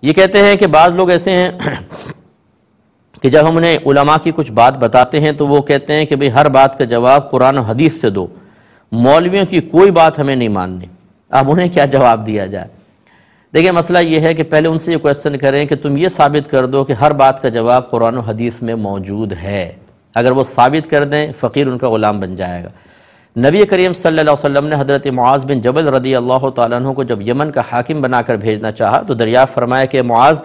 یہ کہتے ہیں کہ بعض لوگ ایسے ہیں کہ جب ہم انہیں علماء کی کچھ بات بتاتے ہیں تو وہ کہتے ہیں کہ بھئی ہر بات کا جواب قرآن و حدیث سے دو، مولویوں کی کوئی بات ہمیں نہیں ماننی۔ اب انہیں کیا جواب دیا جائے؟ دیکھیں مسئلہ یہ ہے کہ پہلے ان سے یہ کویسچن کریں کہ تم یہ ثابت کر دو کہ ہر بات کا جواب قرآن و حدیث میں موجود ہے۔ اگر وہ ثابت کر دیں فقیر ان کا غلام بن جائے گا۔ نبی کریم صلی اللہ علیہ وسلم نے حضرت معاذ بن جبل رضی اللہ تعالیٰ عنہ کو جب یمن کا حاکم بنا کر بھیجنا چاہا تو دریافت فرمایا کہ معاذ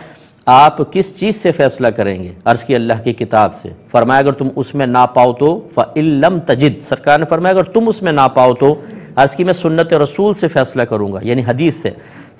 آپ کس چیز سے فیصلہ کریں گے؟ عرض کی اللہ کی کتاب سے۔ فرمایا اگر تم اس میں نہ پاؤ تو فَإِن لَمْ تَجِدْ، سرکار نے فرمایا اگر تم اس میں نہ پاؤ تو عرض کی میں سنت رسول سے فیصلہ کروں گا، یعنی حدیث سے۔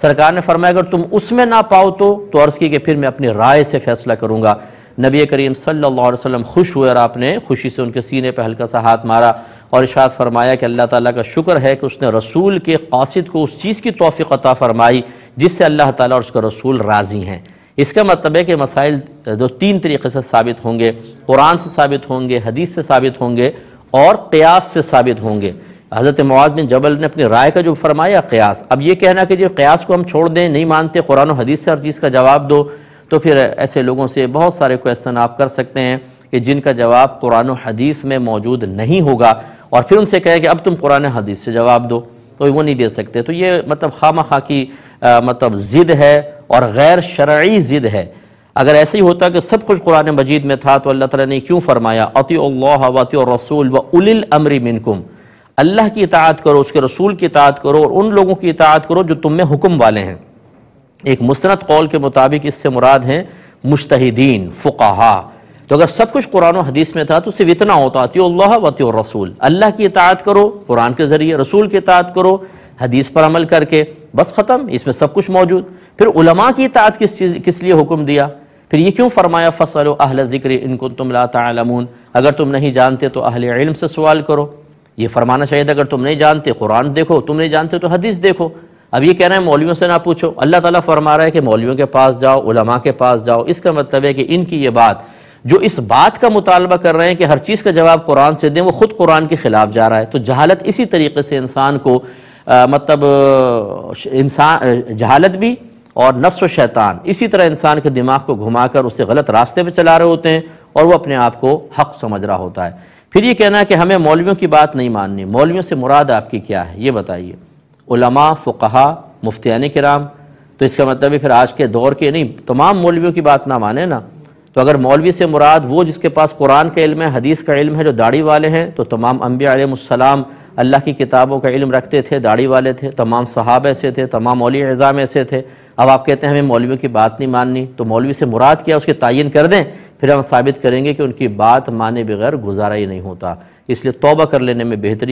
سرکار نے فرمایا اگر تم اس میں نہ پاؤ تو عرض کی کہ پھر میں اپنی رائے سے فیصلہ کروں گا۔ نبی کریم صلی اللہ علیہ وسلم خوش ہوئے اور آپ نے خوشی سے ان کے سینے پہ ہلکا سا ہاتھ مارا اور ارشاد فرمایا کہ اللہ تعالیٰ کا شکر ہے کہ اس نے رسول کے قاصد کو اس چیز کی توفیق عطا فرمائی جس سے اللہ تعالیٰ اور اس کا رسول راضی ہیں۔ اس کا مطلب ہے کہ مسائل دو تین طریقے سے ثابت ہوں گے، قرآن سے ثابت ہوں گے، حدیث سے ثابت ہوں گے اور قیاس سے ثابت ہوں گے۔ حضرت معاذ بن جبل نے اپنی رائے کا جو فرمایا قیاس، اب یہ کہنا کہ جو قیاس کو ہم چھوڑ دیں، نہیں مانتے، قرآن و حدیث سے ہر چیز کا جواب دو، تو پھر ایسے لوگوں سے بہت سارے کویسچن آپ کر سکتے ہیں کہ جن کا جواب قرآن و حدیث میں موجود نہیں ہوگا اور پھر ان سے کہے کہ اب تم قرآن و حدیث سے جواب دو، تو وہ نہیں دے سکتے۔ تو یہ مطلب خواہ کی مطلب ضد ہے اور غیر شرعی ضد ہے۔ اگر ایسے ہی ہوتا کہ سب کچھ قرآن مجید میں تھا تو اللہ تعالیٰ نے کیوں فرمایا اطیعوا اللہ واطیعوا الرسول واولی الامر منکم، اللہ کی اطاعت کرو، اس کے رسول کی اطاعت کرو اور ان لوگوں کی اطاعت کرو جو تم میں حکم والے ہیں۔ ایک مستند قول کے مطابق اس سے مراد ہیں مجتہدین، فقہاء۔ تو اگر سب کچھ قرآن و حدیث میں تھا تو صرف اتنا ہوتا اطیعوا اللہ واطیعوا الرسول، اللہ کی اطاعت کرو قرآن کے ذریعے، رسول کی اطاعت کرو حدیث پر عمل کر کے، بس ختم، اس میں سب کچھ موجود۔ پھر علماء کی اطاعت کس لیے حکم دیا؟ پھر یہ کیوں فرمایا فَاسْأَلُوا أَهْلَ الذِّكْرِ إِن كُنتُمْ لَا تَعْلَمُونَ، اگر تم نہیں جانتے تو اہل علم سے سوال کرو۔ یہ فرمانا چاہیے تھا اگر تم نہیں جانتے قرآن دیکھو، تم نہیں جانتے تو حدیث دیکھو۔ اب یہ کہہ رہے ہیں مولویوں سے نہ پوچھو، اللہ تعالیٰ فرما رہا ہے کہ مولویوں کے پاس جاؤ، علماء کے پاس جاؤ۔ اس کا مطلب ہے کہ ان کی یہ بات جو اس بات کا مطالبہ کر رہے ہیں کہ ہر چیز کا جواب قرآن سے دیں، وہ خود قرآن کے خلاف جا رہا ہے۔ تو جہالت اسی طریقے سے انسان کو جہالت بھی اور نفس و شیطان اسی طرح انسان کے دماغ کو گھما کر اسے غلط راستے پہ چلا رہے ہوتے ہیں اور وہ اپنے آپ کو حق سمجھ رہا ہوتا ہے۔ پھر یہ کہنا ہے کہ ہمیں مولویوں کی بات نہیں ماننی، مولویوں سے مراد آپ کی کیا ہے یہ بتائیے؟ علماء، فقہاء، مفتیان کرام، تو اس کا مطلب ہے پھر آج کے دور کے نہیں، تمام مولویوں کی بات نہ مانے نا۔ تو اگر مولوی سے مراد وہ جس کے پاس قرآن کا علم ہے، حدیث کا علم ہے، جو داڑھی والے ہیں، تو تمام انبیاء علیہ السلام اللہ کی کتابوں کا علم رکھتے تھے، داڑھی والے تھے، تمام صحابہ ایسے تھے، تمام اولیاء اعظام ایسے تھے۔ اب آپ کہتے ہیں ہمیں مولویوں کی بات نہیں ماننی، تو مولوی سے مراد کیا اس کے تعین کر دیں، پھر ہم ثابت کریں گے کہ ان کی بات مانے بغیر گزارا ہی نہیں ہوتا۔ اس لیے توبہ کر لینے میں بہتری